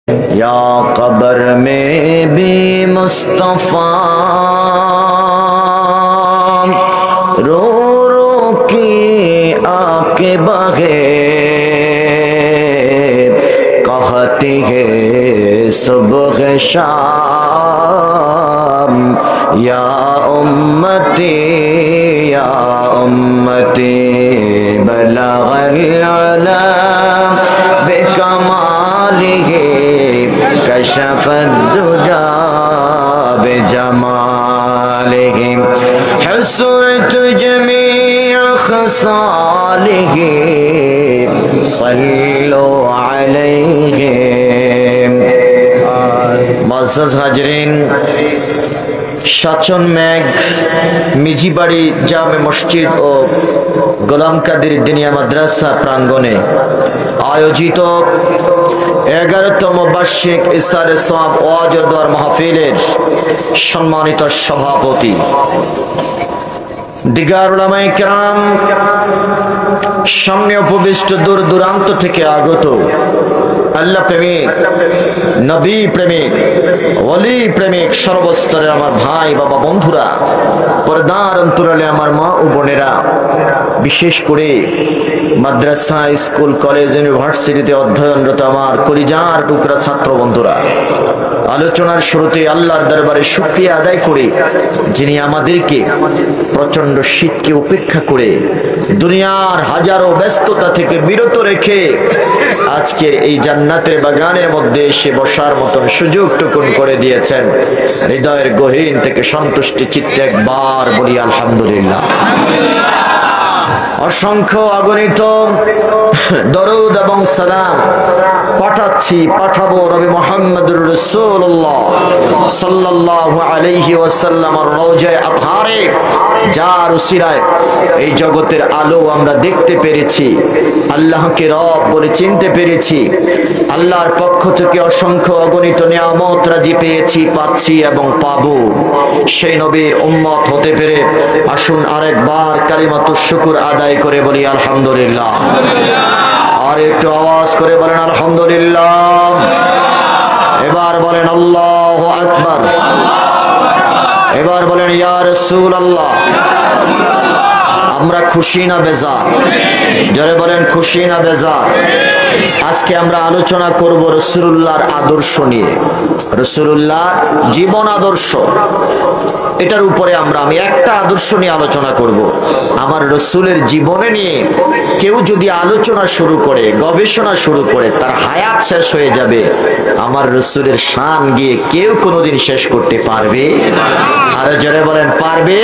या कब्र में भी मुस्तफा रो रो के आके बगैर कहते हैं सुबह शाम या उम्मती बलगल अला बिकमालिही कशफद्दुजा बिजमालिही हसनत जमीअ खसालिही सल्लु अलैहि। मुअज़्ज़ज़ हाज़रीन, शाचन मेघ मिजिबाड़ी जामे मस्जिद और गोलाम कादिर दिनिया माद्रासा प्रांगणे आयोजित 11তম বার্ষিক ইসরারে সওয়াব ওয়াজ ও দোয়ার মাহফিলের সম্মানিত সভাপতি, দিগার উলামায়ে কেরাম, সামনে উপবিষ্ট দূর দূরান্ত থেকে আগত আল্লাহ প্রেমিক, নবী প্রেমিক, ওলি প্রেমিক সর্বস্তরের আমার ভাই বাবা বন্ধুরা, পর্দার অন্তরালে আমার মা ও বোনেরা, বিশেষ করে মাদ্রাসা, স্কুল, কলেজ, ইউনিভার্সিটিতে অধ্যয়নরত আমার কলিজার টুকরা ছাত্র বন্ধুরা, আলোচনার শুরুতে আল্লাহর দরবারে শুকরিয়া আদায় করে যিনি আমাদেরকে প্রচন্ড শীতকে উপেক্ষা করে দুনিয়ার হাজারো ব্যস্ততা থেকে বিরত রেখে আজকের এই জান্নাতের বাগানের মধ্যে এসে বসার মতন সুযোগ টুকুন করে দিয়েছেন, হৃদয়ের গহীন থেকে সন্তুষ্টি চিত্তে একবার বলি আলহামদুলিল্লাহ। অসংখ্য অগণিত দরুদ এবং সালাম পাঠাবো নবী মুহাম্মদুর রাসূলুল্লাহ সাল্লাল্লাহু আলাইহি ওয়াসাল্লামের রওজায়ে আতহারে, যার উসিলায় এই জগতের আলো আমরা দেখতে পেরেছি, আল্লাহকে রব বলে চিনতে পেরেছি, আল্লাহর পক্ষ থেকে অসংখ্য অগণিত নিয়ামত রাজি পেয়েছি, পাচ্ছি এবং পাবো। সেই নবীর উম্মত হতে পেরে আসুন আরেকবার কালিমাতুশ শুকর আদায় করে বলি আলহামদুলিল্লাহ। আর একটু আওয়াজ করে বলেন আলহামদুলিল্লাহ। এবার বলেন আল্লাহু আকবার। এবার বলেন ইয়া রাসূলুল্লাহ। আমরা খুশি না বেজার? যারা বলেন খুশি না বেজার? আজকে আমরা আলোচনা করব রাসূলুল্লাহর আদর্শ নিয়ে, রাসূলুল্লাহর জীবন আদর্শ। এটার উপরে আমি একটা আদর্শ নিয়ে আলোচনা করব। আমার রাসূলের জীবনে নিয়ে কেউ যদি আলোচনা শুরু করে, গবেষণা শুরু করে, তার হায়াত শেষ হয়ে যাবে। আমার রাসূলের শান গিয়ে কেউ কোনোদিন শেষ করতে পারবে? আর যারা বলেন পারবে?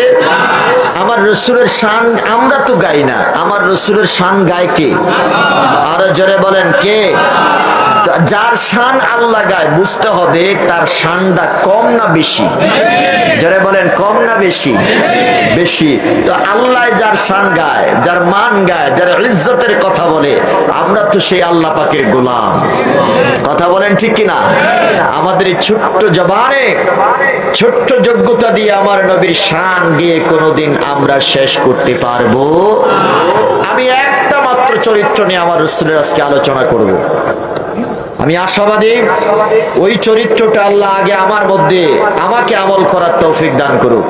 আমার রাসূলের শান আমরা তো গাই না, আমার রাসূলের শান গায় কে? আর যারা বলেন কে? যার শান আল্লাহ গায় বুঝতে হবে তার শানটা কম না বেশি? যারা বলেন কম না বেশি? বেশি। তো আল্লাহ যার শান গায়, যার মান গায়, যার ইজ্জতের কথা বলে, আমরা তো সেই আল্লাহ পাকের গোলাম। কথা বলেন ঠিক কিনা? আমাদের এই ছোট্ট জবানে, ছোট্ট যোগ্যতা দিয়ে আমার নবীর শান গিয়ে কোনোদিন আমরা শেষ করতে পারবো? আমি একটা মাত্র চরিত্র নিয়ে আমার রাসূলের আজকে আলোচনা করব। আমি আশাবাদী ওই চরিত্রটা আল্লাহ আগে আমার মধ্যে আমাকে আমল করার তৌফিক দান করুক।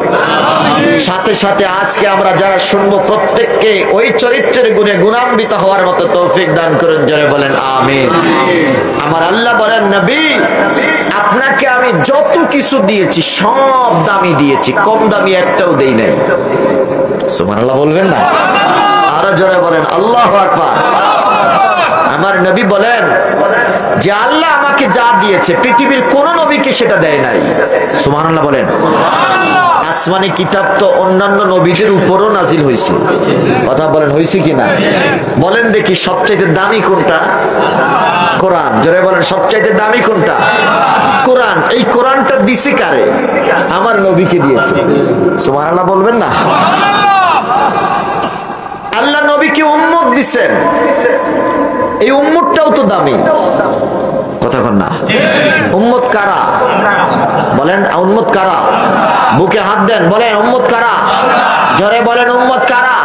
সাথে সাথে আজকে আমরা যারা শুনবো প্রত্যেককে ওই চরিত্রের গুণে গুণান্বিত হওয়ার মতো তৌফিক দান করুন, যারা বলেন আমিন। আমার আল্লাহ বলেন, নবী আপনাকে আমি যত কিছু দিয়েছি সব দামি দিয়েছি, কম দামি একটাও দেই নাই। সুবহানাল্লাহ বলবেন না? আর যারা বলেন আল্লাহু আকবার। আমার নবী বলেন যে আল্লাহ আমাকে যা দিয়েছে পৃথিবীর কোন নবীকে সেটা দেয় নাই। সুবহানাল্লাহ বলেন। আসমানি কিতাব তো অন্যান্য নবীদের উপরও নাজিল হয়েছে। কথা বলেন হয়েছে কিনা? বলেন দেখি সবচাইতে দামি কোনটা? কোরআন। জোরে বলেন সবচাইতে দামি কোনটা? কোরআন। এই কোরআনটা দিছে কারে? আমার নবীকে দিয়েছে। সুবহানাল্লাহ বলবেন না? আল্লাহ নবীকে উম্মত দিছেন, এই উম্মতটাও তো দামি। কথা কন না? উম্মত কারা? বলেন উম্মত কারা? বুকে হাত দেন, বলেন উম্মত কারা? জোরে বলেন উম্মত কারা?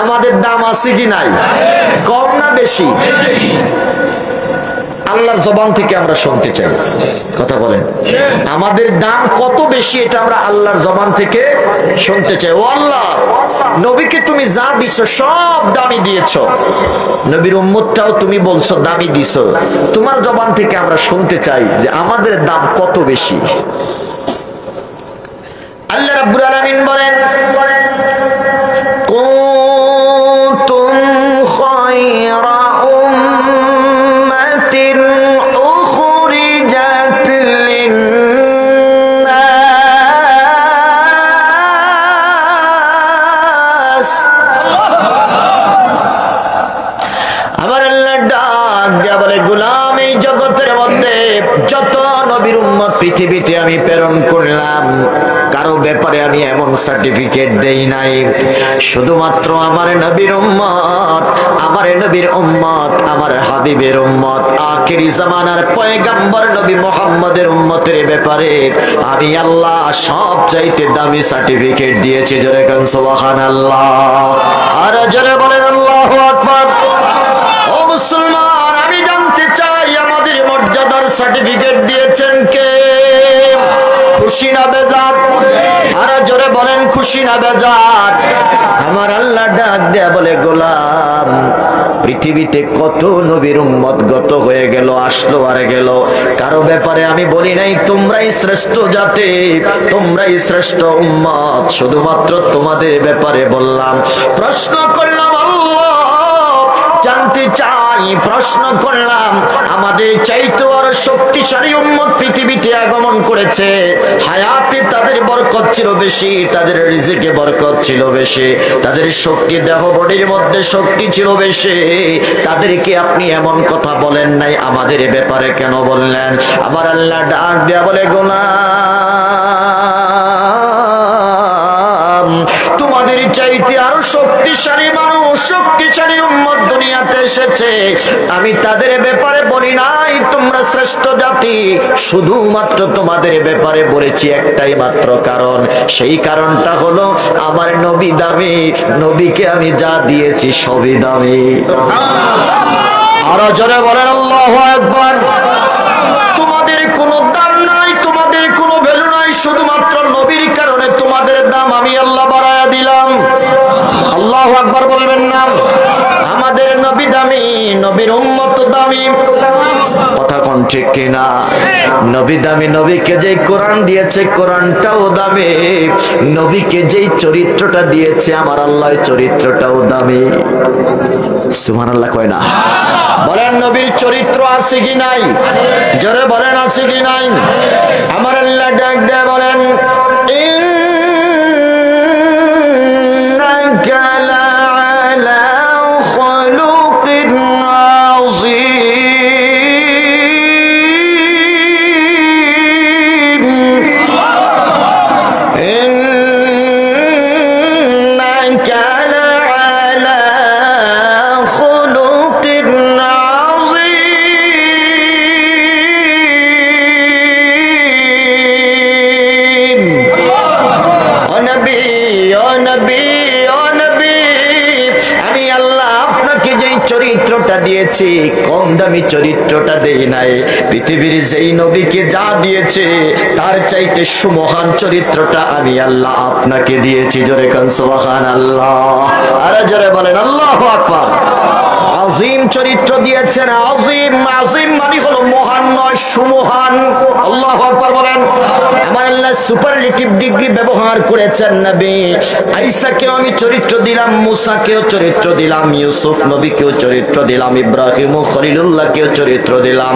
আমাদের দাম আছে কি নাই? কম না বেশি? আল্লাহর জবান থেকে আমরা শুনতে চাই। কথা বলেন, আমাদের দাম কত বেশি এটা আমরা আল্লাহর জবান থেকে শুনতে চাই। ও আল্লাহ, নবীকে তুমি যা দিছো সব দামি দিয়েছো, নবীর উম্মতটাও তুমি বলছো দামি দিছো, তোমার জবান থেকে আমরা শুনতে চাই যে আমাদের দাম কত বেশি। আল্লাহ রাব্বুল আলামিন বলেন, কুনতুম খায়রা উম্মাতিন উখরিজাত লিন-নাস। আবার আল্লাহ ডাক দেয়া বলে, গোলাম এই জগতের মধ্যে যত নবীর উম্মত পৃথিবীতে আমি প্রেরণ করলাম, কারো ব্যাপারে আমি এমন সার্টিফিকেট দেই নাই, শুধুমাত্র আমার নবীর উম্মত, আমার নবীর উম্মত, আমার হাবিবের উম্মত, আখিরি জামানার পয়গম্বর নবী মুহাম্মদের উম্মতের ব্যাপারে আমি আল্লাহ সবচাইতে দামি সার্টিফিকেট দিয়েছি। জোরে কান সুবহানাল্লাহ, আর জোরে বলেন আল্লাহু আকবার। ও মুসলমান, আমি জানতে চাই আমাদের মর্যাদার সার্টিফিকেট দিয়েছেন কে? খুশি না বেজার? আর জোরে বলেন খুশি না বেজার? আমার আল্লাহ ডাক দেয়া বলে, গোলাম পৃথিবীতে কত নবীর উম্মত গত হয়ে গেল, আসলো আর গেল, কারো ব্যাপারে আমি বলি নাই তোমরাই শ্রেষ্ঠ জাতি, তোমরাই শ্রেষ্ঠ উম্মত, শুধুমাত্র তোমাদের ব্যাপারে বললাম। প্রশ্ন করলাম আল্লাহ, জানতে চাই, প্রশ্ন করলাম আমাদের চাইতে আরো শক্তিশালী উম্মত পৃথিবীতে আগমন করেছে, হায়াতে তাদের বরকত ছিল বেশি, তাদের রিজিকে বরকত ছিল বেশি, তাদের শক্তি দেহ বডির মধ্যে শক্তি ছিল বেশি, তাদেরকে আপনি এমন কথা বলেন নাই, আমাদের ব্যাপারে কেন বললেন? আমার আল্লাহ ডাক দেয়া বলে, গোলাম তোমাদের চাইতে আরো শক্তিশালী মানুষ, শক্তিশালী উম্মত দুনিয়াতে এসেছে, আমি তাদের ব্যাপারে বলি নাই তোমরা শ্রেষ্ঠ জাতি, শুধুমাত্র তোমাদের ব্যাপারে বলেছি একটাই মাত্র কারণ, সেই কারণটা হলো আমার নবী দামি, নবীকে আমি যা দিয়েছি সবই দামি। আরো জোরে বলেন আল্লাহু আকবার। তোমাদের কোনো দাম নাই, তোমাদের কোনো ভ্যালু নাই, শুধুমাত্র নবীর কারণে তোমাদের দাম আমি আল্লাহ বাড়ায়া দিলাম। আল্লাহু আকবার বলবেন না? আমাদের নবী দামি, নবীর উম্মত দামি। কথা কোন ঠিক কিনা? নবী দামি, নবীকে যেই কোরআন দিয়েছে কোরআনটাও দামি, নবীকে যেই চরিত্রটা দিয়েছে আমার আল্লাহ চরিত্রটাও দামি। সুবহানাল্লাহ কয় না? বলেন নবীর চরিত্র আছে কি নাই? জোরে বলেন আছে কি নাই? আমার আল্লাহ ডাক দেয়া বলেন, ইন্নাকা লাআলা খুলুকিন আযীম, ইন্নাকা লাআলা খুলুকিন আযীম। ও নবী, ও নবী, ও নবী, আমি আল্লাহ আপনাকে যেই চরিত্রটা দিয়েছি কম দামি চরিত্রটা দেই নাই, পৃথিবীর যেই নবীকে যা দিয়েছে তার চাইতে সুমহান চরিত্রটা আমি আল্লাহ আপনাকে দিয়েছি। জোরে কান সুবহানাল্লাহ, আর জোরে বলেন আল্লাহু আকবার। আজিম চরিত্র দিয়েছেন, আজিম, আজিম মানে হলো মহান নয়, সুমহান। আল্লাহু আকবার বলেন। আমার আল্লাহ সুপারলেটিভ ডিগ্রি ব্যবহার করেছেন নবী আইসাকেও আমি চরিত্র দিলাম, মুসাকেও চরিত্র দিলাম, ইউসুফ নবীকেও চরিত্র দিলাম, ইব্রাহিম ও খলিলুল্লাহকেও চরিত্র দিলাম,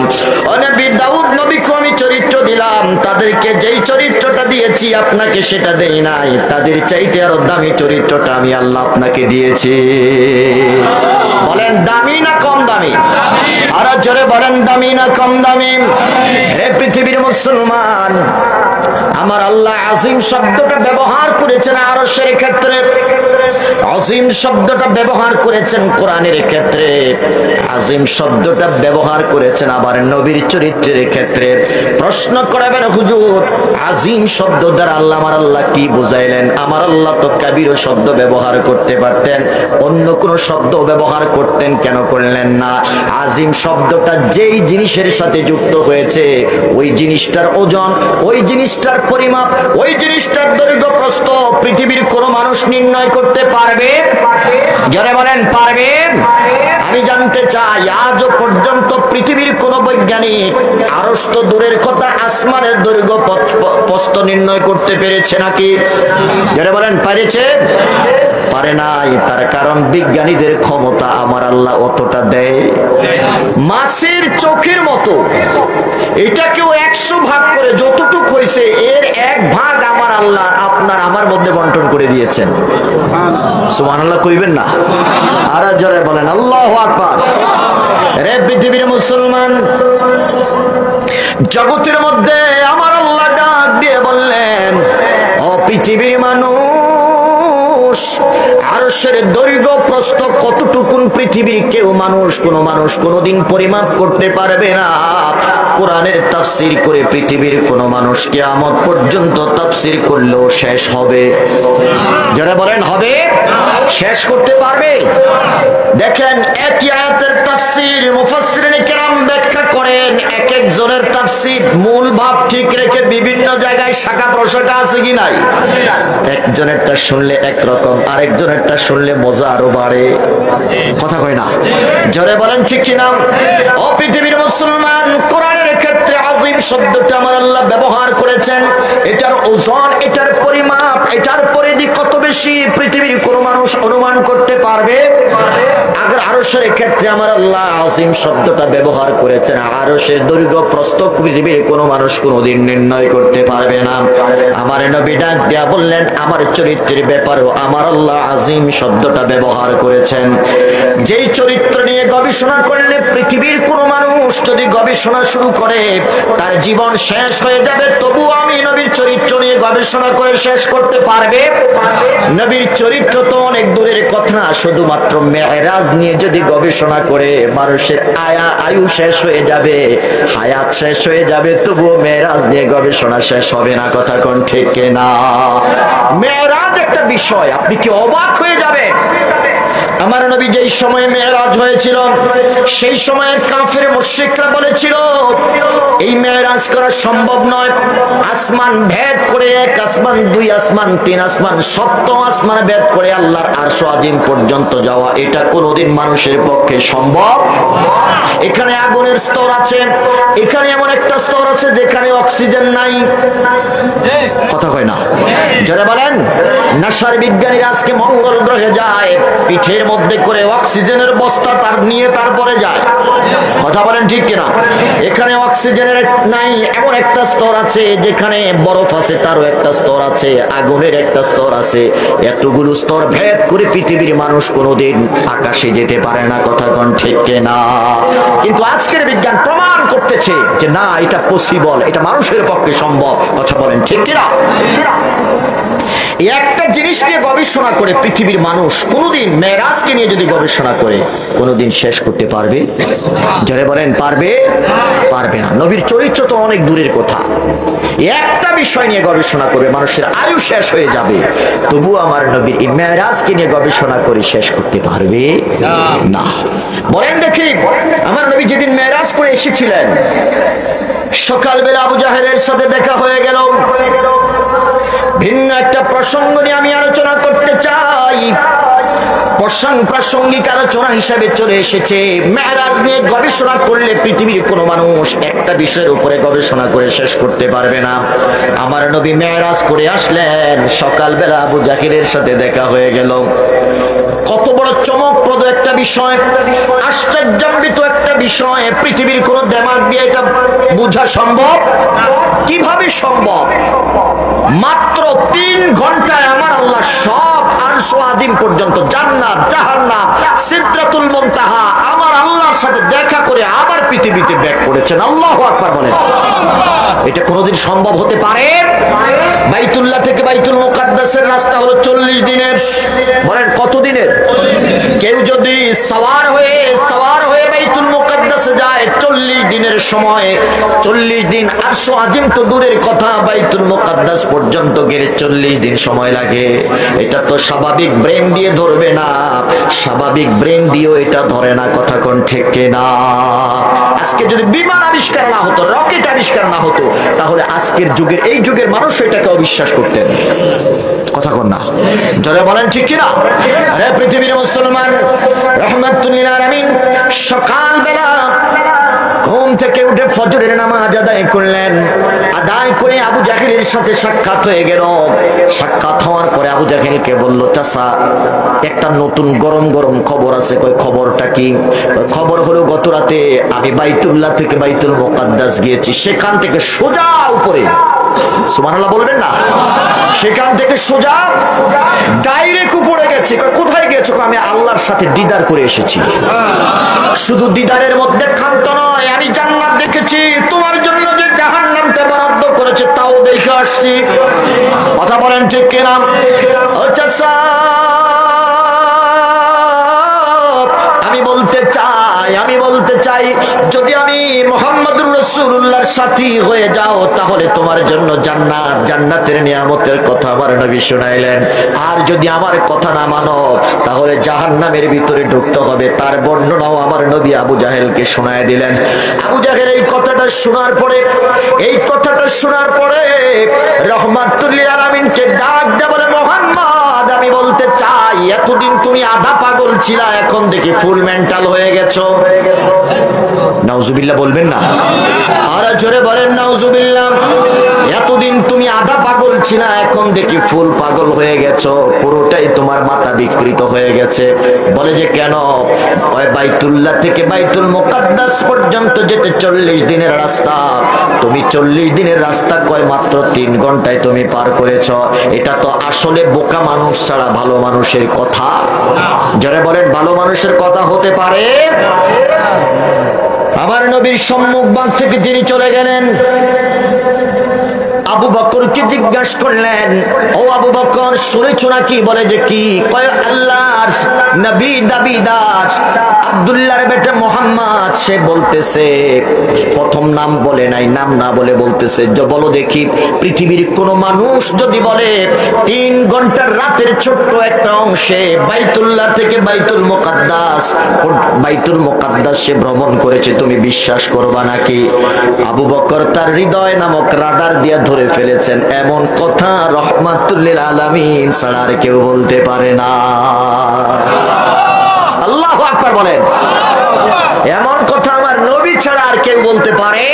ও নবী দাউদ নবীকেও আমি চরিত্র দিলাম। তাদেরকে যেই চরিত্রটা দিয়েছি আপনাকে সেটা দেই নাই, তাদের চাইতে আরো দামি চরিত্রটা আমি আল্লাহ আপনাকে দিয়েছি। বলেন দামি না কম দামি? আর জোরে বলেন দামি না কম দামি? হে পৃথিবীর মুসলমান, আমার আল্লাহ আজিম শব্দটা ব্যবহার করেছেন আরশের ক্ষেত্রে, আজিম শব্দটা ব্যবহার করেছেন কোরআনের ক্ষেত্রে, আজিম শব্দটা ব্যবহার করেছেন আবার নবীর চরিত্রের ক্ষেত্রে। প্রশ্ন করাবেন হুজুর আজিম শব্দ দ্বারা আল্লাহ আমার আল্লাহ কি বুঝাইলেন? আমার আল্লাহ তো কাবীর শব্দ ব্যবহার করতে পারতেন, অন্য কোন শব্দ ব্যবহার করতেন, কেন করলেন না। আজিম শব্দটা যেই জিনিসের সাথে যুক্ত হয়েছে ওই জিনিসটার ওজন, ওই জিনিসটার পরিমাপ, ওই জিনিসটার দৈর্ঘ্য প্রস্থ পৃথিবীর কোনো মানুষ নির্ণয় করতে পারবে? যারা বলেন পারবে? আমি জানতে চাই আজও পর্যন্ত পৃথিবীর কোন বৈজ্ঞানিক আরশ তো দূরের কথা আসমানের দৈর্ঘ্য প্রস্থ নির্ণয় করতে পেরেছে নাকি? যারা বলেন পেরেছে? পারে নাই। তার কারণ বিজ্ঞানীদের ক্ষমতা আমার আল্লাহ অতটা দেয়। মাছের চোখের মতো এটাকেও 100 ভাগ করে যতটুক হয়েছে এর 1 ভাগ আমার আল্লাহ আপনার আমার মধ্যে বন্টন করে দিয়েছেন। সুবহানাল্লাহ কইবেন না? আর জোরে বলেন আল্লাহু আকবার। রে পৃথিবীর মুসলমান, জগতের মধ্যে আমার আল্লাহ ডাক দিয়ে বললেন, ও পৃথিবীর মানুষ, আরশের দৈর্ঘ্য প্রস্থ কতটুকুন পৃথিবীর কেউ কোনো মানুষ কোনোদিন পরিমাপ করতে পারবে না। কোরআনের তাফসীর করে পৃথিবীর কোন মানুষ কিয়ামত পর্যন্ত তাফসীর করলেও শেষ হবে। যারা বলেন হবে, শেষ করতে পারবে? দেখেন একই আয়াতের তাফসীর মুফাসসিরিনে কেরাম ব্যাখ্যা করেন, এক একজনের তাফসীর মূল ভাব ঠিক রেখে বিভিন্ন জায়গায় শাখা প্রশাখা আছে কি নাই? একজনেরটা শুনলে একরকম, আরেকজনেরটা শুনলে মজা আরো বাড়ে। কথা কয় না? জোরে বলেন ঠিক কিনা? ও পৃথিবীর মুসলমান, কোরআনের ক্ষেত্রে আজিম শব্দটা আমার আল্লাহ ব্যবহার করেছেন। এটার ওজন, এটার পরিমাপ, এটার পরিধি কত বেশি পৃথিবীর কোন মানুষ অনুমান করতে পারবে? আগে আরশের ক্ষেত্রে আমার আল্লাহ আজিম শব্দটা ব্যবহার করেছেন। আরশের দৈর্ঘ্য প্রস্থ পৃথিবীর কোন মানুষ কোনদিন নির্ণয় করতে পারবে না। আমার নবী ডাক দিয়া বললেন, আমার চরিত্রের ব্যাপারেও আমার আল্লাহ আজিম শব্দটা ব্যবহার করেছেন। যেই চরিত্র নিয়ে গবেষণা করলে পৃথিবীর কোন মানুষ যদি গবেষণা শুরু করে তার জীবন শেষ হয়ে যাবে, তবু আমি নবীর চরিত্র নিয়ে গবেষণা করে শেষ করতে পারবে? নবীর চরিত্র তো অনেক দূরের কথা, শুধুমাত্র মেরাজ নিয়ে যদি গবেষণা করে মানুষের আয়ু শেষ হয়ে যাবে, হায়াত শেষ হয়ে যাবে, তবুও মেরাজ নিয়ে গবেষণা শেষ হবে না। কথা কোন ঠিক না? মেরাজ একটা বিষয়, আপনি কি অবাক হয়ে যাবেন। আমার নবী যেই সময় মেরাজ হয়েছিল সেই সময়ের কাফের মুশরিকরা বলেছিল এই মেরাজ করা সম্ভব নয়। আসমান ভেদ করে 1 আসমান, 2 আসমান, 3 আসমান, 7 আসমান ভেদ করে আল্লাহর আরশ আজিম পর্যন্ত যাওয়া, এটা কোনোদিন মানুষের পক্ষে সম্ভব? এখানে আগুনের স্তর আছে, এখানে এমন একটা স্তর আছে যেখানে অক্সিজেন নাই। কথা কয় না? যারা বলেন নাসার বিজ্ঞানীরা আজকে মঙ্গল গ্রহে যায়, পিঠের মধ্যে করে অক্সিজেনের বস্তা তার নিয়ে তারপরে যায়। কথা বলেন ঠিক কিনা? এখানে অক্সিজেনের নাই, এমন একটা স্তর আছে যেখানে বরফ আছে, তারও একটা স্তর আছে, আগুনের একটা স্তর আছে। এতগুলো স্তর ভেদ করে পৃথিবীর মানুষ কোনোদিন আকাশে যেতে পারে না। কথা কোন ঠিক কিনা? কিন্তু আজকের বিজ্ঞান প্রমাণ করতেছে যে না, এটা পসিবল, এটা মানুষের পক্ষে সম্ভব। কথা বলেন ঠিক কিনা? একটা জিনিস নিয়ে গবেষণা করে পৃথিবীর মানুষ কোনোদিন, মেরাজকে নিয়ে যদি গবেষণা করে কোনোদিন শেষ করতে পারবে? যারা বলেন পারবে? পারবে না। নবীর চরিত্র তো অনেক দূরের কথা, একটা বিষয় নিয়ে গবেষণা করে মানুষের আয়ু শেষ হয়ে যাবে, তবু আমার নবীর এই মেরাজকে নিয়ে গবেষণা করে শেষ করতে পারবে না। বলেন দেখি, আমার নবী যেদিন মেরাজ করে এসেছিলেন, সকালবেলা আবু জাহেলের সাথে দেখা হয়ে গেল। ভিন্ন একটা প্রসঙ্গ নিয়ে আমি আলোচনা করতে চাই। প্রাসঙ্গিক আলোচনা হিসাবে চলে এসেছে, মেরাজ নিয়ে গবেষণা করলে পৃথিবীর কোনো মানুষ একটা বিষয়ের উপরে গবেষণা করে শেষ করতে পারবে না। আমার নবী মেরাজ করে আসলেন, সকালবেলা আবু জাহেলের সাথে দেখা হয়ে গেল। কত বড় চমকপ্রদ একটা বিষয়, আশ্চর্যান্বিত একটা বিষয়। পৃথিবীর কোন দিমাগ দিয়ে এটা বোঝা সম্ভব? কিভাবে সম্ভব? মাত্র 3 ঘন্টায় আমার আল্লাহ সব আরশ আজিম পর্যন্ত, জান্নাত, জাহান্নাম, সিদরাতুল মুনতাহা আমার আল্লাহর সাথে দেখা করে আবার পৃথিবীতে ব্যাক করেছেন। আল্লাহু আকবার বলেন। এটা কোনোদিন সম্ভব হতে পারে? বাইতুল্লাহ থেকে বাইতুল মুকাদ্দাসের রাস্তা হলো 40 দিনের। বলেন কত দিনের? কেউ যদি সওয়ার হয়ে বাইতুল মুকাদ্দাসে যায় 40 দিনের সময়, 40 দিন। আরশ আজিম তো দূরের কথা, বাইতুল মুকাদ্দাস পর্যন্ত গেলে 40 দিন সময় লাগে। এটা তো স্বাভাবিক ব্রেন দিয়ে ধরবে না, স্বাভাবিক ব্রেন দিয়েও এটা ধরে না। কথা কোন ঠিক না? আজকে যদি বিমান আবিষ্কার না হতো, রকেট আবিষ্কার না হতো, তাহলে আজকের যুগের এই যুগের মানুষ এটাকে অবিশ্বাস করতেন। কথা কোন না? জোরে বলেন ঠিক কিনা? আরে পৃথিবীর মুসলমান রাহমাতুল লিল আলামিন সকালবেলা ঘুম থেকে উঠে ফজরের নামাজ আদায় করলেন। আদায় করে আবু জাহেলের সাথে সাক্ষাৎ হয়ে গেল। সাক্ষাৎ হওয়ার পরে আবু জাহেলকে বলল, চাচা একটা নতুন গরম গরম খবর আছে। কই খবরটা কি? খবর হলো গত রাতে আমি বাইতুল্লাহ থেকে বাইতুল মুকাদ্দাস গিয়েছি, সেখান থেকে সোজা উপরে, সুবহানাল্লাহ বলবেন না, সেখান থেকে সোজা ডাইরেক্ট উপরে গেছি। কোথায় গেছো? আমি আল্লাহর সাথে দিদার করে এসেছি। শুধু দিদারের মধ্যে ক্ষান্ত নয়, আমি জান্নাত দেখেছি, তোমার জন্য যে জাহান্নামটা বরাদ্দ করেছে তাও দেখে আসছি। কথা বলেন ঠিক কিনা? আচ্ছা, আমি বলতে চাই যদি আমি মুহাম্মদুর রাসূলুল্লাহর সাথী হয়ে যাও তাহলে তোমার জন্য জান্নাত, জান্নাতের নিয়ামতের কথা আমার নবী শুনাইলেন। আর যদি আমার কথা না মানো তাহলে জাহান্নামের ভিতরে ঢুকতে হবে। তার বর্ণনাও আমার নবী আবু জাহেলকে শোনায় দিলেন। আবু জাহেল এই কথাটা শোনার পরে রাহমাতুল লিল আলামিনকে ডাক দিয়ে বলে, মুহাম্মদ আমি বলতে চাই এতদিন তুমি আধা পাগল ছিলা, এখন দেখি ফুল মেন্টাল হয়ে গেছো। নাউজুবিল্লাহ বলবেন না? আর জোরে বলেন নাউজুবিল্লাহ। এতদিন তুমি আধা পাগল ছিলা, এখন দেখি ফুল পাগল হয়ে গেছো, পুরোটাই তোমার মাথা বিকৃত হয়ে গেছে। বলে যে কেন? বাইতুল্লাহ থেকে বাইতুল মুকাদ্দাস পর্যন্ত যেতে 40 দিনের রাস্তা, তুমি 40 দিনের রাস্তা কয় মাত্র 3 ঘন্টায় তুমি পার করেছ। এটা তো আসলে বোকা মানুষ ছাড়া ভালো মানুষের কথা। যারা বলেন ভালো মানুষের কথা হতে পারে? আমার নবীর সম্মুখ বাগ থেকে তিনি চলে গেলেন। আবু বকরকে জিজ্ঞাসা করলেন, ও আবু বকর শুনেছো নাকি? বলে যে কি? কয় আল্লাহর নবী দাবিদার আব্দুল্লাহর বেটা মুহাম্মদ, সে বলতেছে, প্রথম নাম বলে নাই, নাম না বলে বলতেছে, বলো দেখি পৃথিবীর কোন মানুষ যদি বলে 3 ঘন্টার রাতের ছোট্ট একটা অংশে বাইতুল্লাহ থেকে বাইতুল মুকাদ্দাস সে ভ্রমণ করেছে, তুমি বিশ্বাস করবা নাকি? আবু বকর তার হৃদয় নামক রাডার দিয়ে ধরে ফেলেছেন। এমন কথা রাহমাতুল লিল আলামিন ছাড়া আর কেউ বলতে পারে না। আল্লাহু আকবার বলেন। এমন কথা আমার নবী ছাড়া আর কেউ বলতে পারে?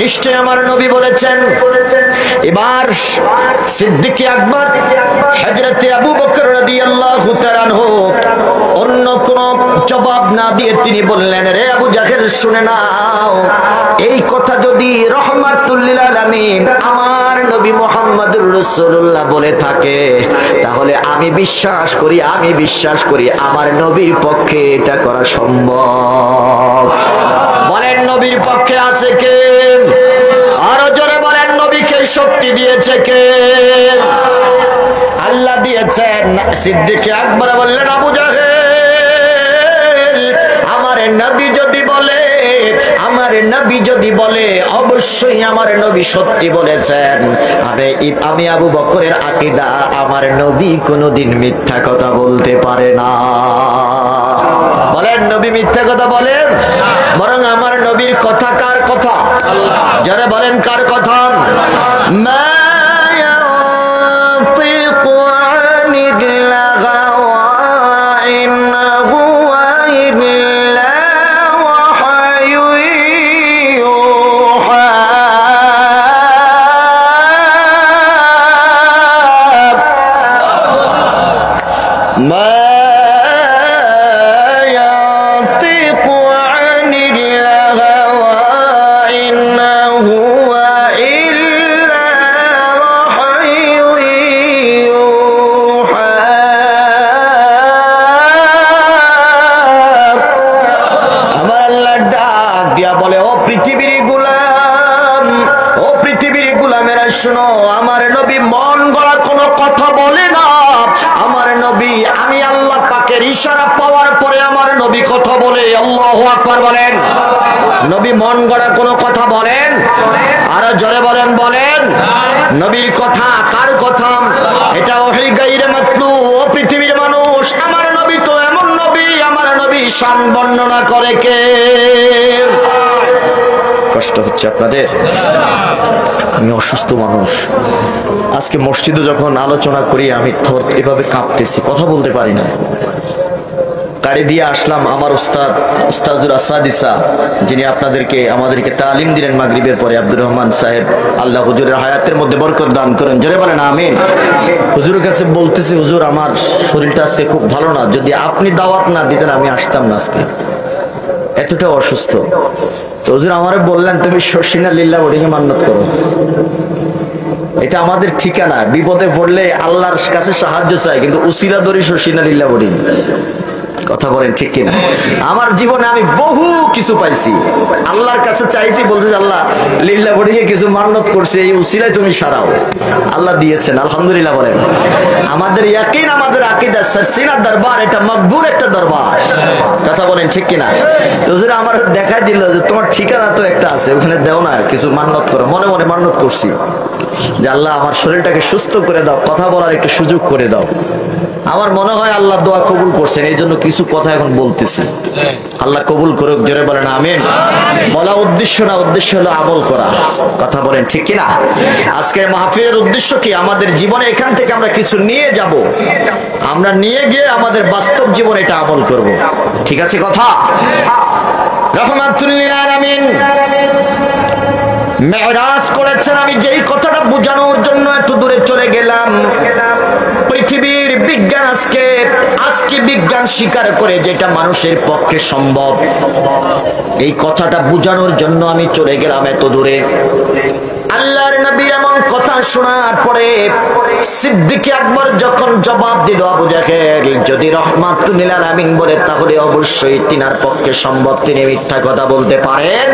নিশ্চয় আমার নবী বলেছেন। এবার সিদ্দিক আকবর হযরত আবু বকর রাদিয়াল্লাহু তাআলা আনহু অন্য কোন জবাব না দিয়ে তিনি বললেন, রে আবু জাহেল শুনে নাও, এই কথা যদি রাহমাতুল লিল আলামিন আমার নবী মুহাম্মদুর রাসূলুল্লাহ বলে থাকে তাহলে আমি বিশ্বাস করি আমার নবীর পক্ষে এটা করা সম্ভব। বলেন নবীর পক্ষে আছে কে? আরো জোরে বলেন নবীকে শক্তি দিয়েছে কে? আল্লাহ দিয়েছেন। সিদ্দিক আকবর বললেন, আবু জাহেল আমার নবী যদি বলে অবশ্যই আমার নবী সত্যি বলেছেন। আমি আবু বকরের আকীদা, আমার নবী কোনোদিন মিথ্যা কথা বলতে পারে না। বলেন নবী মিথ্যা কথা বলেন? বরং আমার নবীর কথা কার কথা? যারা বলেন কার কথা? শোনো, আমার নবী মন গড়া কোনো কথা বলে না। আমার নবী, আমি আল্লাহ পাকের ইশারা পাওয়ার পরে আমার নবী কথা বলে। আল্লাহু আকবার বলেন। নবী মন গড়া কোনো কথা বলেন? আরো জোরে বলেন, বলেন। নবীর কথা কার কথা? এটা ওহী গায়রে মাতলু। ও পৃথিবীর মানুষ, আমার নবী তো এমন নবী, আমার নবী শান বর্ণনা করে কে? কষ্ট হচ্ছে আপনাদের? আমি অসুস্থ মানুষ। আজকে মসজিদে যখন আলোচনা করি আমি এভাবে কাঁপতেছি, কথা বলতে পারি না। গাড়ি দিয়ে আসলাম, আমার উস্তাদুর আসাদিসা, যিনি আমাদেরকে তালিম দিলেন মাগরিবের পরে, আব্দুর রহমান সাহেব, আল্লাহ হুজুরের হায়াতের মধ্যে বরকত দান করেন। জোরে বলেন আমিন। হুজুরের কাছে বলতেছি, হুজুর আমার শরীরটা আজকে খুব ভালো না, যদি আপনি দাওয়াত না দিতেন আমি আসতাম না, আজকে এতটা অসুস্থ। তো হুজুর আমারে বললেন, তুমি শর্ষিনা লিল্লাহ বোর্ডিংয়ে মান্নত করো। এটা আমাদের ঠিকানা, বিপদে পড়লে আল্লাহর কাছে সাহায্য চাই, কিন্তু উসিলা দরি শর্ষিনা লিল্লাহ বোর্ডিং। কথা বলেন ঠিক কিনা? আমার জীবনে আমি বহু কিছু পাইছি, আল্লাহর কাছে চাইছি, বলতে আল্লাহ লিল্লাহ বোর্ডিংয়ে কিছু মান্নত করছে, এই উসিলায় তুমি সারাও। আল্লাহ দিয়েছেন, আলহামদুলিল্লাহ বলেন। আমাদের ইয়াকিন, আমাদের আকীদা, সরসিনার দরবার এটা মকবুল একটা দরবার। কথা বলেন ঠিক কিনা? তো হুজুর আমার দেখাই দিল যে তোমার ঠিকানা তো একটা আছে, ওখানে দেও না, কিছু মান্নত করো। মনে মনে মান্নত করছি যে আল্লাহ আমার শরীরটাকে সুস্থ করে দাও, কথা বলার একটু সুযোগ করে দাও। আমার মনে হয় আল্লাহ দোয়া কবুল করছেন, এই জন্য কিছু কথা এখন বলতেছি। আল্লাহ কবুল করুক, জোরে বলেন আমিন। বলা উদ্দেশ্য না, উদ্দেশ্য হলো আমল করা। কথা বলেন ঠিক কিনা? আজকের মাহফিলের উদ্দেশ্য কি? আমাদের জীবনে এখান থেকে আমরা কিছু নিয়ে যাব, আমরা নিয়ে গিয়ে আমাদের বাস্তব জীবনে এটা আমল করব। ঠিক আছে কথা? রাহমাতুল লিল আলামিন মেরাজ করেছেন। আমি যেই কথাটা বোঝানোর জন্য এত দূরে চলে গেলাম, পৃথিবীর বিজ্ঞান আজকে বিজ্ঞান স্বীকার করে যেটা মানুষের পক্ষে সম্ভব, এই কথাটা বোঝানোর জন্য আমি চলে গেলাম এত দূরে। আল্লাহর নবীর এমন কথা শোনার পরে সিদ্দিক আকবর যখন জবাব দিল, আবু জাহেল যদি রহমাতুল লিল আলামিন বলে, তাহলে অবশ্যই তিনার পক্ষে সম্ভব, তিনি মিথ্যা কথা বলতে পারেন।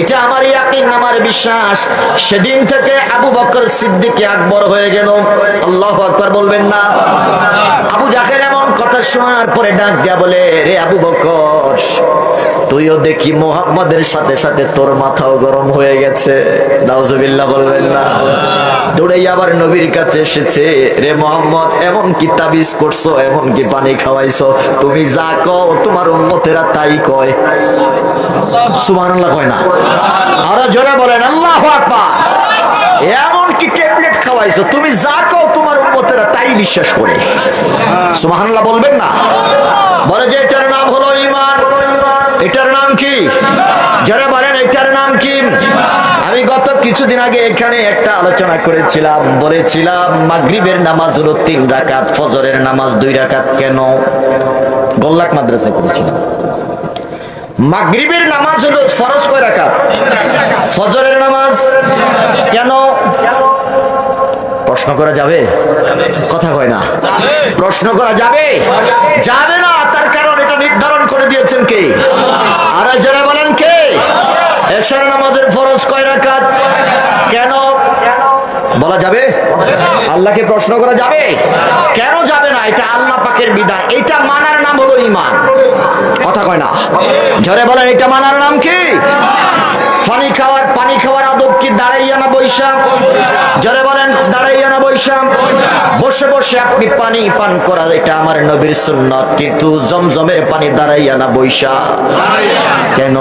এটা আমার ইয়াকিন, আমার বিশ্বাস। সেদিন থেকে আবু বকর সিদ্দিক আকবর হয়ে গেল। আল্লাহু আকবার বলবেন না? আবু জাহেল এমন কথা শোনার পরে ডাক দিয়া বলে, রে আবু বকর, তুইও দেখি মুহাম্মাদের সাথে সাথে তোর মাথাও গরম হয়ে গেছে। নাউজুবিল্লাহ বলবেন না? দৌড়ে আবার নবীর কাছে এসেছে, রে মুহাম্মদ, এমন কি তাবিজ করছো, এমন কি পানি খাওয়াইছো, তুমি যা কও তোমার উম্মতেরা তাই কয়। সুবহানাল্লাহ কয় না? আরো জোরে বলেন আল্লাহু আকবার। এমন কি ট্যাবলেট খাওয়াইছো, তুমি যা কও তোমার উম্মতেরা তাই বিশ্বাস করে। সুবহানাল্লাহ বলবেন না? বলে যে এটার নাম হলো ঈমান। এটার নাম কি? যারা বলেন এটার নাম কি? আমি গত কিছুদিন আগে এখানে একটা আলোচনা করেছিলাম, বলেছিলাম মাগরিবের নামাজ হলো 3 রাকাত, ফজরের নামাজ 2 রাকাত। কেন? গোল্লাক মাদ্রাসা করেছিলাম। মাগরিবের নামাজ হলো ফরজ কয় রাকাত? ফজরের নামাজ কেন? প্রশ্ন করা যাবে? কথা কয় না? প্রশ্ন করা যাবে? যাবে না। তার কারণ এটা নির্ধারণ করে দিয়েছেন কে? আর যারা বলেন কে? এশার নামাজের ফরজ কয় রাকাত? কেন বলা যাবে? আল্লাহকে প্রশ্ন করা যাবে? কেন যাবে না? এটা আল্লাহ পাকের বিধান, এটা মানার নাম হলো ঈমান। কথা কয় না? জোরে বলেন, এটা মানার নাম কি? পানি খাওয়ার আদব কি দাঁড়াইয়া না বৈশা? জোরে বলেন, দাঁড়াইয়া না বৈশা? বসে বসে আপনি পানি পান করা, এটা আমার নবীর সুন্নাত। কিন্তু জমজমের পানি দাঁড়াইয়া না বৈশা? কেন?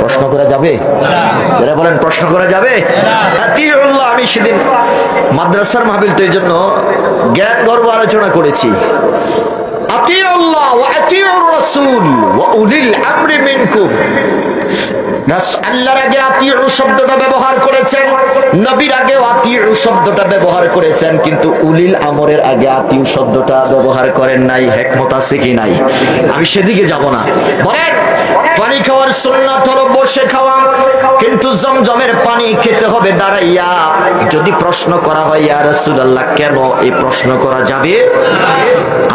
প্রশ্ন করা যাবে? জোরে বলেন, প্রশ্ন করা যাবে? আতিউল্লাহ। আমি সেদিন মাদ্রাসার মাহফিল, তো এই জন্য জ্ঞান গর্ব আলোচনা করেছি। আতিউল্লাহ ওয়া আতিউর রাসূল ওয়া উলিল আমরি মিনকুম। আল্লাহর আগে আতিউ শব্দটা ব্যবহার করেছেন, নবীর আগেও আতিউ শব্দটা ব্যবহার করেছেন, কিন্তু উলিল আমরের আগে আতিউ শব্দটা ব্যবহার করেন নাই। হিকমত আছে কি নাই? আমি সেদিকে যাব না। বলেন, পানি খাওয়ার সুন্নাত হলো বসে খাওয়া, কিন্তু জমজমের পানি খেতে হবে দাঁড়াইয়া। যদি প্রশ্ন করা হয়, ইয়া রাসূলুল্লাহ কেন, এই প্রশ্ন করা যাবে?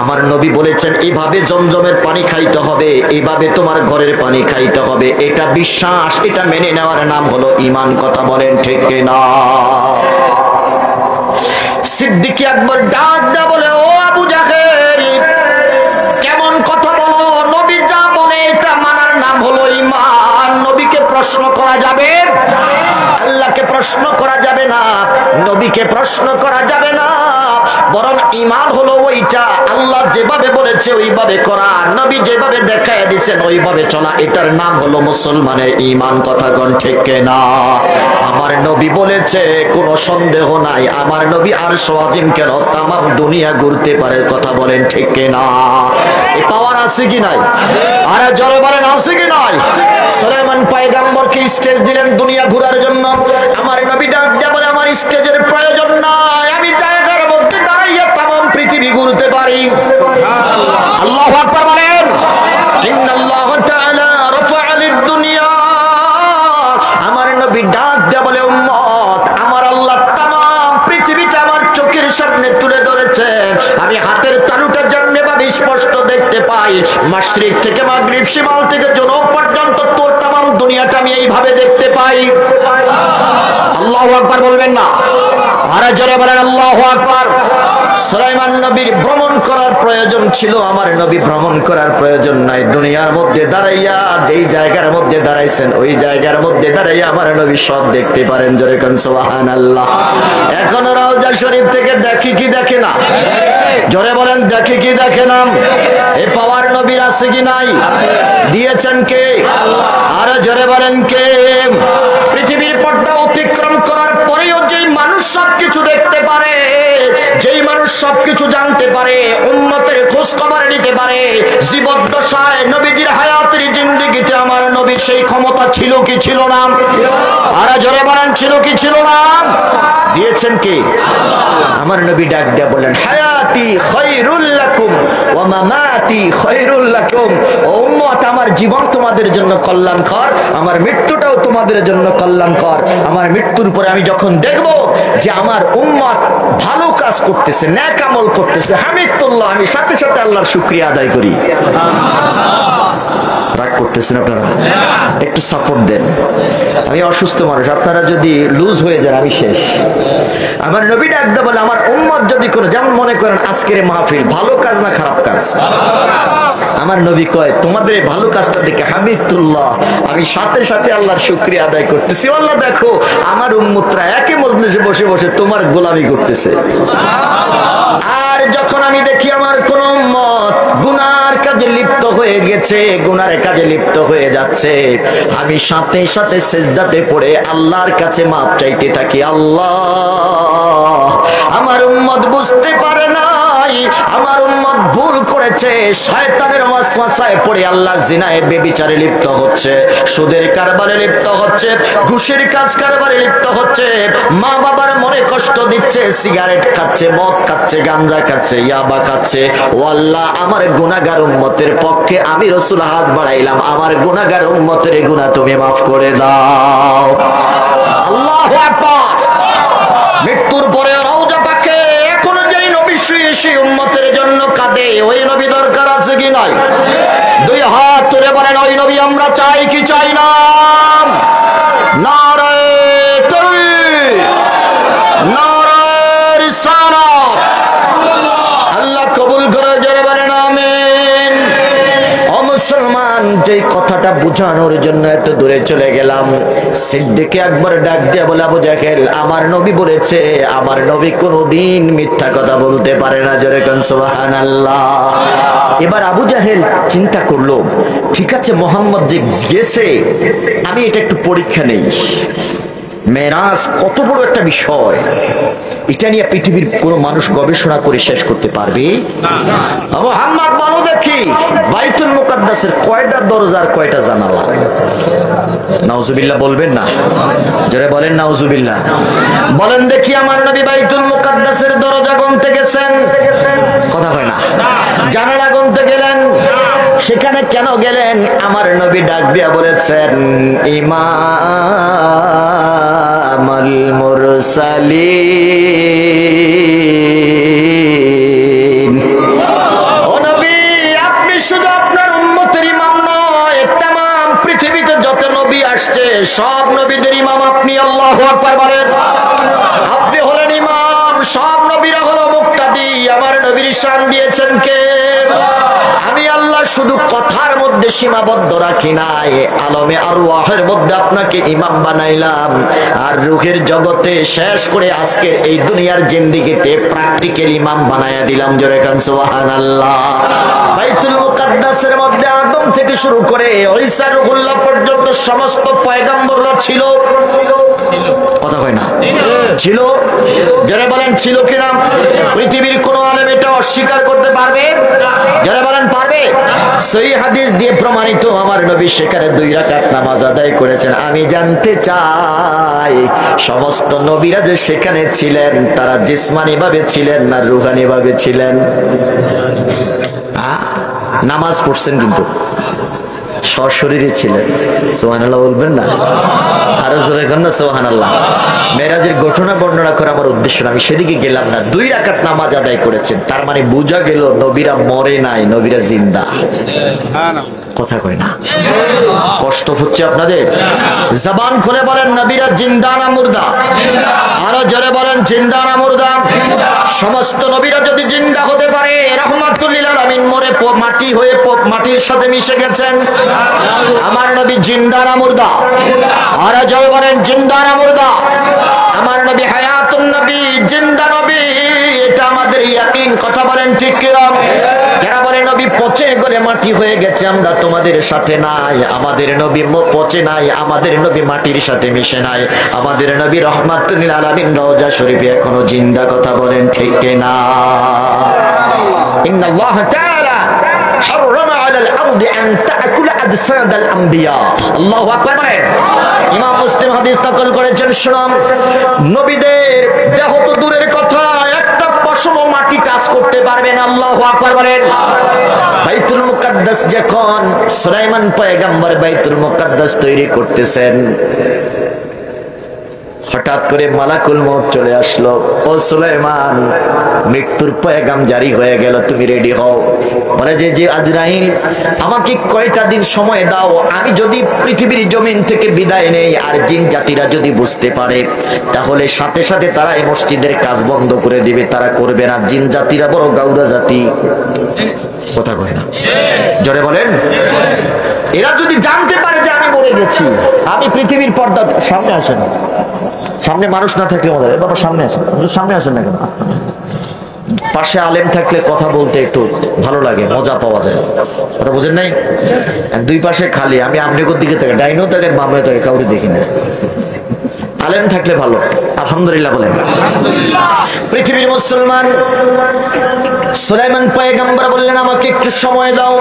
আমার নবী বলেছেন এইভাবে জমজমের পানি খাইতে হবে, এইভাবে তোমার ঘরের পানি খাইতে হবে। এটা বিশ্বাস, এটা মেনে নেওয়ার নাম হলো ঈমান। কথা বলেন ঠিক কিনা? সিদ্দিক আকবর ডাক দেয়া বলে, ও আবু জাহেল, কেমন কথা বলো? নবী যা বলে এটা মানার নাম হলো ঈমান। নবীকে প্রশ্ন করা যাবে? আল্লাহকে প্রশ্ন করা যাবে না, নবীকে প্রশ্ন করা যাবে না। বরং ঈমান হলো ওইটা, আল্লাহ যেভাবে বলেছে ওইভাবে করা, নবী যেভাবে দেখায় দিয়েছেন ওইভাবে চলা, এটার নাম হলো মুসলমানের ঈমান। কথা কোন ঠিক না? আমার নবী বলেছে, কোনো সন্দেহ নাই, আমার নবী আরশ আজিম কেন তামাম দুনিয়া ঘুরতে পারে। কথা বলেন ঠিক না? এই পাওয়ার আছে কি নাই? আরে জোরে বলেন আছে কি নাই? সুলাইমান পয়গম্বরকে স্টেজ দিলেন দুনিয়া ঘোরার জন্য। আমার নবী ডাক দিয়ে বলে, আমার স্টেজের প্রয়োজন নাই, আমি জায়গার মধ্যে দাঁড়াইয়া তামাম পৃথিবী ঘুরতে পারি। আল্লাহু আকবার বলেন। ইন্নাল্লাহু তাআলা রাফা'a লিদ-দুনিয়া। আমার নবী ডাক দিয়ে বলে, উম্মত, আমার আল্লাহ তামাম পৃথিবীটা আমার চোখের সামনে তুলে ধরেছেন। আমি হাতের তালুটা যেমনি ভাবে স্পষ্ট দেখতে পাই, মাশরিক থেকে মাগরিব, শিমাল থেকে জনুব পর্যন্ত তোর তামাম দুনিয়াটা আমি এইভাবে দেখতে পাই। আল্লাহু আকবার বলবেন না? আরে জোরে বলেন আল্লাহু আকবার। সুলাইমান নবীর ভ্রমণ করার প্রয়োজন ছিল, আমার নবী ভ্রমণ করার প্রয়োজন নাই। দুনিয়ার মধ্যে দাঁড়াইয়া, যেই জায়গার মধ্যে দাঁড়াইছেন ওই জায়গার মধ্যে দাঁড়াইয়া আমার নবী সব দেখতে পারেন। জোরে কোন সুবহানাল্লাহ। এখন রওজা শরীফ থেকে দেখি কি দেখে না? জোরে বলেন দেখি কি দেখে না? এই পাওয়ার নবীর আছে কি নাই? দিয়েছেন কে? আরে জোরে বলেন কে? পৃথিবীর পর্দা অতিক্রম করার পরেও যেই মানুষ সবকিছু দেখতে পারে, যেই মানুষ সবকিছু জানতে পারে, উম্মতের খোঁজ খবর নিতে পারে, জীবদ্দশায় নবীজির হায়াতের জিন্দেগিতে আমার নবীর সেই ক্ষমতা ছিল কি ছিল না? আরে জোরে বলেন ছিল কি ছিল না? দিয়েছেন কে? আমার নবী ডাক দিয়া বলেন, হায়াতি খায়রুল লাকুম ওয়া মামাতি খায়রুল লাকুম। ও উম্মত, আমার জীবন তোমাদের জন্য কল্যাণকর, আমার মৃত্যুটাও তোমাদের জন্য কল্যাণকর। আমার মৃত্যুর পরে আমি যখন দেখব যে আমার উম্মত ভালো কাজ করতেছে, নেক আমল করতেছে, হামিদুল্লাহ, আমি সাথে সাথে আল্লাহর শুকরিয়া আদায় করি। রাগ করতেছেন আপনারা? একটু সাপোর্ট দেন। আমি অসুস্থ মানুষ, আপনারা যদি লুজ হয়ে যান আমি শেষ। আমার নবী ডাক দিয়ে বলে, আমার উম্মত যদি কোনো, যেমন মনে করেন আজকের মাহফিল ভালো কাজ না খারাপ কাজ, আমার নবী কয় তোমাদের ভালো কাজটা দেখে হামিদুল্লাহ, আমি সাথে সাথে আল্লাহর শুকরিয়া আদায় করতেছি। আল্লাহ দেখো আমার উম্মতরা একই মজলিসে বসে বসে তোমার গোলামি করতেছে। আর যখন আমি দেখি আমার কোন উম্মত গুনার কাজে লিপ্ত হয়ে গেছে, গুনার কাজে লিপ্ত হয়ে যাচ্ছে, আমি সাথে সাথে সিজদাতে পড়ে আল্লাহর কাছে মাপ চাইতে থাকি। আল্লাহ, আমার উম্মত বুঝতে পারে নাই, আমার উম্মত ভুল করেছে, শয়তানের ওয়াসওয়াসায় পড়ে আল্লাহ জিনায় বেবিচারে লিপ্ত হচ্ছে, সুদের কারবারে লিপ্ত হচ্ছে, ঘুষের কাজ কারবারে লিপ্ত হচ্ছে, মা বাবার মনে কষ্ট দিচ্ছে, সিগারেট খাচ্ছে, মদ খাচ্ছে, গাঞ্জা খাচ্ছে, ইয়াবা খাচ্ছে। ও আল্লাহ, আমার গুনাহগার উম্মতের পক্ষে আমি রাসূল হাত বাড়াইলাম, আমার গুনাহগার উম্মতের গুনাহ তুমি মাফ করে দাও। আল্লাহু আকবার। মৃত্যুর পরে রওজা পাকে এখনো যেই নবী শুয়ে সেই উম্মতের জন্য কাঁদে, ওই নবী দরকার আছে কি নাই? দুই হাত তুলে বলেন, ওই নবী আমরা চাই কি চাই না? নারে তাকবীর, নারে রিসালাত। আল্লাহ কবুল করে, জোরে বলেন আমিন। ও মুসলমান, যে কথাটা বোঝানোর জন্য এত দূরে চলে গেলাম, সিদ্দিক আকবর ডাক দিয়ে বলে, আবু জাহেল, আমার নবী বলেছে, আমার নবী কোনদিন মিথ্যা কথা বলতে পারে না। জোরে কোন সুবহানাল্লাহ। এবার আবু জাহেল চিন্তা করলো, ঠিক আছে মোহাম্মদ যে গেছে, আমি এটা একটু পরীক্ষা নেই। মেরাজ কত বড় একটা বিষয়, এটা নিয়ে পৃথিবীর কোন মানুষ গবেষণা করে শেষ করতে পারবে না। মুহাম্মদ বলো দেখি, বাইতুল মুকাদ্দাসের কয়টা দরজা আর কয়টা জানালা? নাউজুবিল্লাহ বলবেন না? জোরে বলেন নাউজুবিল্লাহ। বলেন দেখি, আমার নবী বাইতুল মুকাদ্দাসের দরজা গুনতে গেছেন? কথা হয় না। জানালা গুনতে গেলেন? সেখানে কেন গেলেন? আমার নবী ডাক দিয়া বলেছেন, ইমামুল মুরসালিন। ও নবী, আপনি শুধু আপনার উম্মতের ইমাম নয়, তামাম পৃথিবীতে যত নবী আসছে সব নবীদের ইমাম আপনি। আল্লাহু আকবার বলেন। আপনি হলেন ইমাম, সব নবীরা হলো মুক্তাদি, আমার নবীর শান দিয়েছেন কে? আমি আল্লাহ শুধু কথার মধ্যে সীমাবদ্ধ রাখি নাই, আলমে আরওয়াহের মধ্যে আপনাকে ইমাম বানাইলাম, আর রূহের জগতে শেষ করে আজকে এই দুনিয়ার জিন্দেগিতে প্র্যাকটিক্যাল ইমাম বানায়া দিলাম। জোরে কান সুবহানাল্লাহ। বাইতুল মুকাদ্দাসের মধ্যে আদম থেকে শুরু করে ঈসা রুহুল্লাহ পর্যন্ত সমস্ত পয়গম্বররা ছিল। কথা কয় না? ছিল। যারা বলেন ছিল কিনা? পৃথিবীর কোন আলেম এটা অস্বীকার করতে পারবে? যারা বলেন পারবে? সহিহ হাদিস দিয়ে প্রমাণিত, আমার নবী সেখানে 2 রাকাত নামাজ আদায় করেছেন। আমি জানতে চাই সমস্ত নবীরা যে সেখানে ছিলেন তারা জিসমানি ভাবে ছিলেন না রুহানি ভাবে ছিলেন? নামাজ পড়ছেন কিন্তু সশরীরে ছিলেন। সুবহানাল্লাহ বলবেন না? আরো জোরে করেন না সুবহানাল্লাহ। মেরাজের ঘটনা বর্ণনা করা আমার উদ্দেশ্য না, আমি সেদিকে গেলাম না। 2 রাকাত নামাজ আদায় করেছেন, তার মানে বোঝা গেল নবীরা মরে নাই, নবীরা জিন্দা। কথা কয় না? কষ্ট হচ্ছে আপনাদের? জবান খুলে বলেন নবীরা জিন্দা না মুর্দা? আরো জোরে বলেন জিন্দা না মুর্দা? সমস্ত নবীরা যদি জিন্দা হতে পারে, রাহমাতুল লিল আলামিন মরে মাটি হয়ে মাটির সাথে মিশে গেছেন, আমার নবী জিন্দা না মুর্দা? আরো জোরে বলেন জিন্দা না মুর্দা? আমার নবী হায়াতুন নবী, জিন্দা নবী, এটা আমাদের ইয়াকিন। কথা বলেন ঠিক কি না? যারা বলে নবী পচে গলে মাটি হয়ে গেছে, আমরা তোমাদের সাথে নাই। আমাদের নবী পচে নাই, আমাদের নবী মাটির সাথে মিশে নাই, আমাদের নবী রহমাতুল লিল আলামিন রওজা শরীফে এখনো জিন্দা। কথা বলেন ঠিক কি না? ইন্নাল্লাহ তাআলা হারামা আলাল আরদি আন তাকুলা আজসাদাল আম্বিয়া। আল্লাহু আকবার বলেন। ইমাম মুসলিম হাদিস নকল করেছেন, শুনুন, নবীদের দেহ তো দূরের কথা, একটা পশম মাটি টাচ করতে পারবে না। আল্লাহু আকবার বলেন। বাইতুল মুকাদ্দাস যখন সুলাইমান পয়গম্বর বাইতুল মুকাদ্দাস তৈরি করতেছেন, হঠাৎ করে মালাকুল মউত চলে আসলো। ও সুলাইমান, মৃত্যুর পয়গাম জারি হয়ে গেল, তুমি রেডি হও। বলে যে আজরাইল, আমাকে কয়টা দিন সময় দাও, আমি যদি পৃথিবীর জমিন থেকে বিদায় নেই আর জিন জাতিরা যদি বুঝতে পারে, তাহলে সাথে সাথে তারা এই মসজিদের কাজ বন্ধ করে দিবে, তারা করবে না। জিন জাতিরা বড় গাউরা জাতি। কথা কয় না? জোরে বলেন। এরা যদি জানতে পারে যে আমি মরে গেছি, আমি পৃথিবীর পর্দা, সামনে আসেন, সামনে মানুষ না থাকলে মনে হয়, বাবা সামনে আসেন, সামনে আসেন না কেন? পাশে আলেম থাকলে কথা বলতে একটু ভালো লাগে, মজা পাওয়া যায়। কথা বুঝেন নাই? 2 পাশে খালি, আমি আমনেকর দিকে থেকে, ডাইনও থাকে বামে থাকে, কাউরে দেখি না। আলেম থাকলে ভালো। আলহামদুলিল্লাহ বলেন। পৃথিবীর মুসলমান, সুলাইমান পয়গম্বর বললেন আমাকে একটু সময় দাও।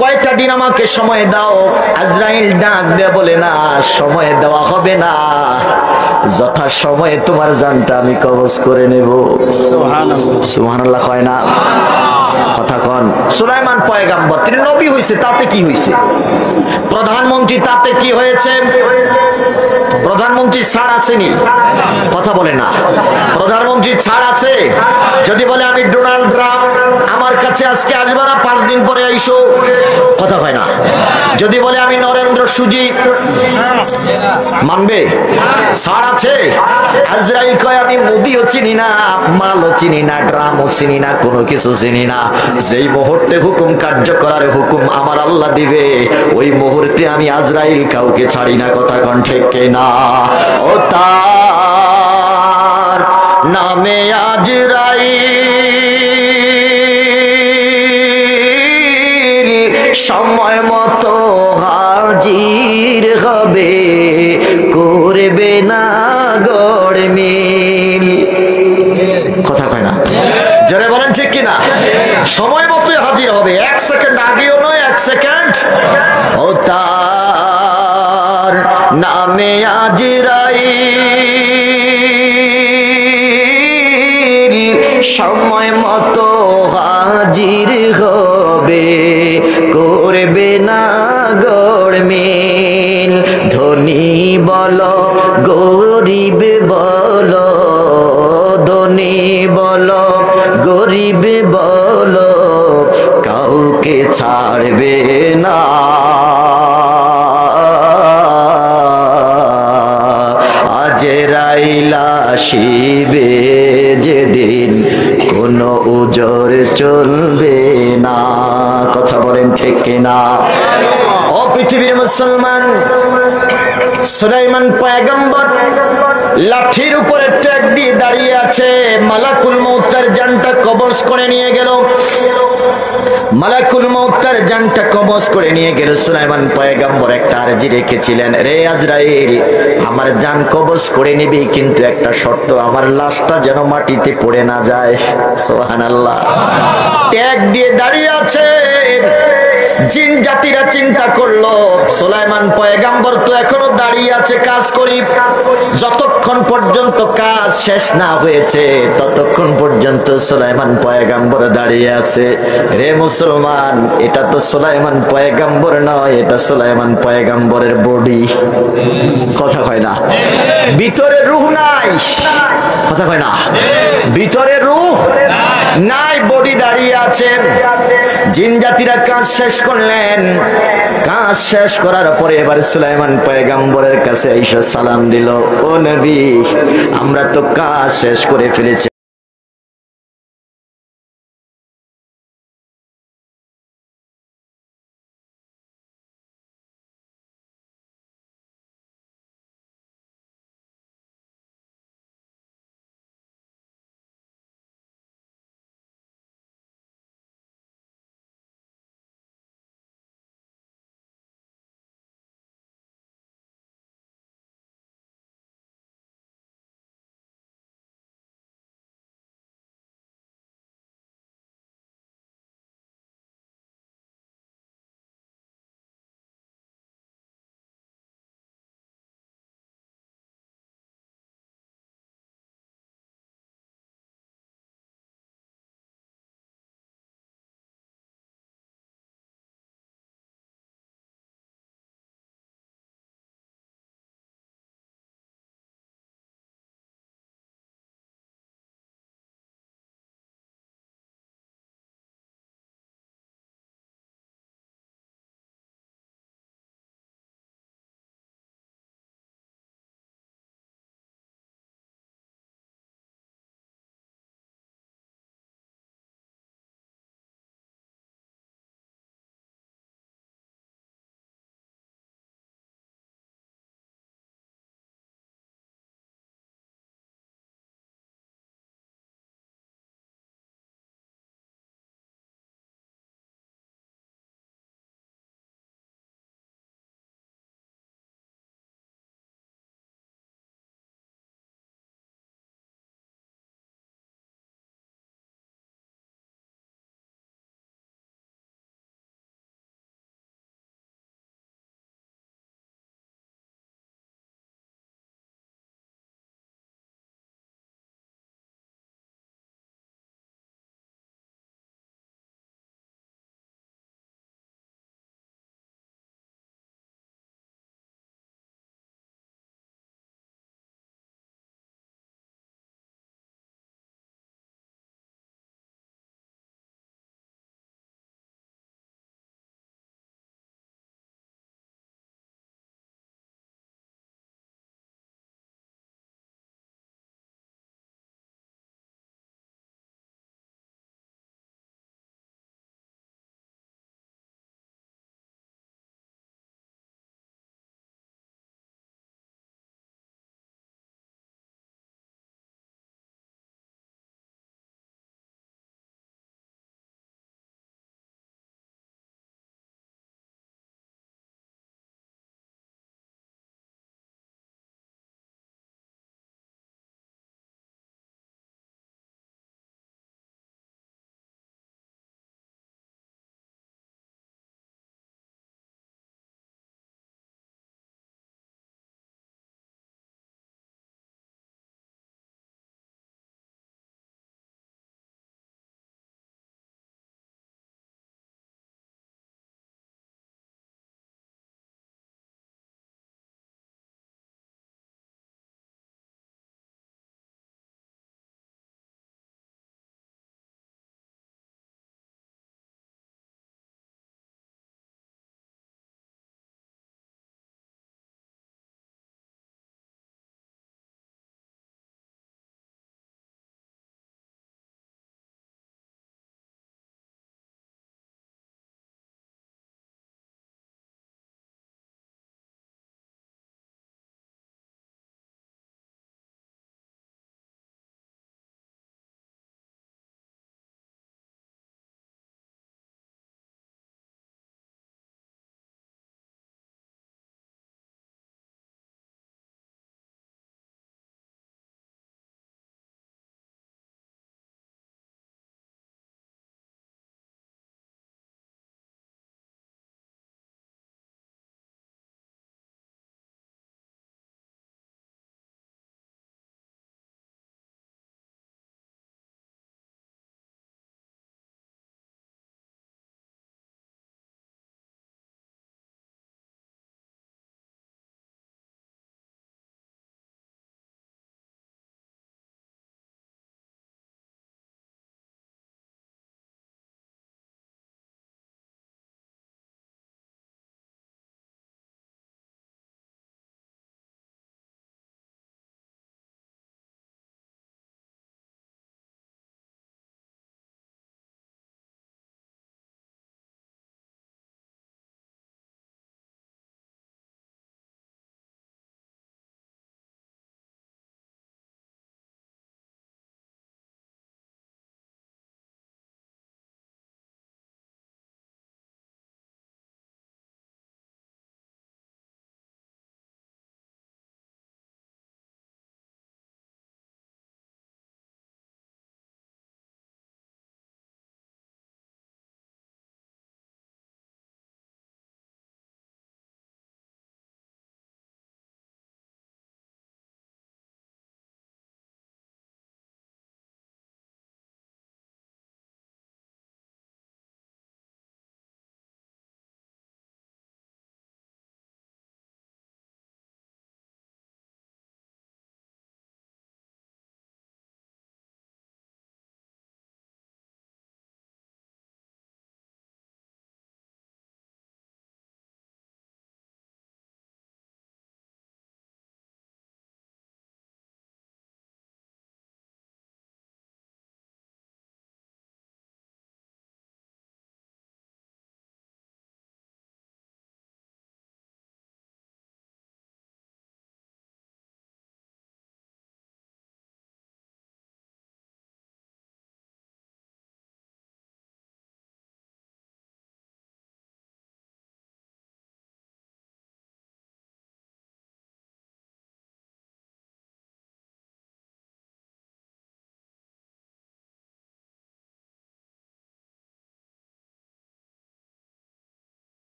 কয়টা দিন আমাকে সময় দাও। আজরাইল ডাক দিয়ে বলে, না, সময় দেওয়া হবে না, যথা সময়ে তোমার জানটা আমি কবজ করে নেব। সুবহানাল্লাহ কয় না? কথা কন। সুলাইমান পয়গম্বর, তিনি নবী হইছে, তাতে কি হইছে? প্রধানমন্ত্রী, তাতে কি হয়েছে? প্রধানমন্ত্রী ছাড় আসেনি? কথা বলে না। প্রধানমন্ত্রী ছাড় আছে? যদি বলে আমি ডোনাল্ড ট্রাম্প, আমার কাছে আজকে আসবে না, 5 দিন পরে আইসো। কথা হয় না। যদি বলে আমি নরেন্দ্র সুজি, মানবে? ছাড় আছে? আজরাইল কয় আমি মোদিও চিনি না, মালও চিনি না, ড্রামও চিনি না, কোনো কিছু চিনি না। যেই মুহূর্তে হুকুম কার্য করার হুকুম আমার আল্লাহ দিবে, ওই মুহূর্তে আমি আজরাইল কাউকে ছাড়ি না। কথা কন ঠিক কিনা? ও তার নামে আজরাইল সময় মতো হাজির হবে, করবে না গড়মিল। কথা কয় না? জোরে বলেন ঠিক কিনা? সময় মতোই হাজির হবে, 1 সেকেন্ড আগেও নয়, 1 সেকেন্ড। ও তার নামে আজরাইল সময় মতো হাজির হবে, করবে না গড়মিল। ধনী বলো গরিব বলো, ধনী বলো গরিব বলো, কাউকে ছাড়বে না। আজরাইল আইলা শিবে যেদিন কোনো উজর চলবে না। কথা বলেন ঠিক কিনা? ও পৃথিবীর মুসলমান, সুলাইমান পয়গম্বর লাঠির উপরে ট্যাগ দিয়ে দাঁড়িয়ে আছে। মালাকুল মউত তার জানটা কবজ করে নিয়ে গেল। মালাকুল মউত তার জানটা কবজ করে নিয়ে গেল। সুলাইমান পয়গম্বর একটা আরজি রেখেছিলেন, রে আজরাইল, আমার জান কবজ করে নিবি, কিন্তু একটা শর্ত, আমার লাশটা যেন মাটিতে পড়ে না যায়। সুবহানাল্লাহ। ট্যাগ দিয়ে দাঁড়িয়ে আছে। জিন জাতিরা চিন্তা করলো, সুলাইমান পয়গম্বর তো এখনো দাঁড়িয়ে আছে, কাজ করি। যতক্ষণ পর্যন্ত কাজ শেষ না হয়েছে ততক্ষণ পর্যন্ত সুলাইমান পয়গম্বর দাঁড়িয়ে আছে। রে মুসলমান, এটা তো সুলাইমান পয়গম্বর নয়, এটা সুলাইমান পয়গম্বরের বডি। কথা কয় না? ভিতরে রূহ নাই। কথা কয় না? ভিতরে রূহ নাই, বডি দাঁড়িয়ে আছে। জিন জাতিরা কাজ শেষ করলেন। কাজ শেষ করার পরে এবার সুলাইমান পয়গম্বরের কাছে এসে সালাম দিল, ও নবী, আমরা তো কাজ শেষ করে ফেলেছি।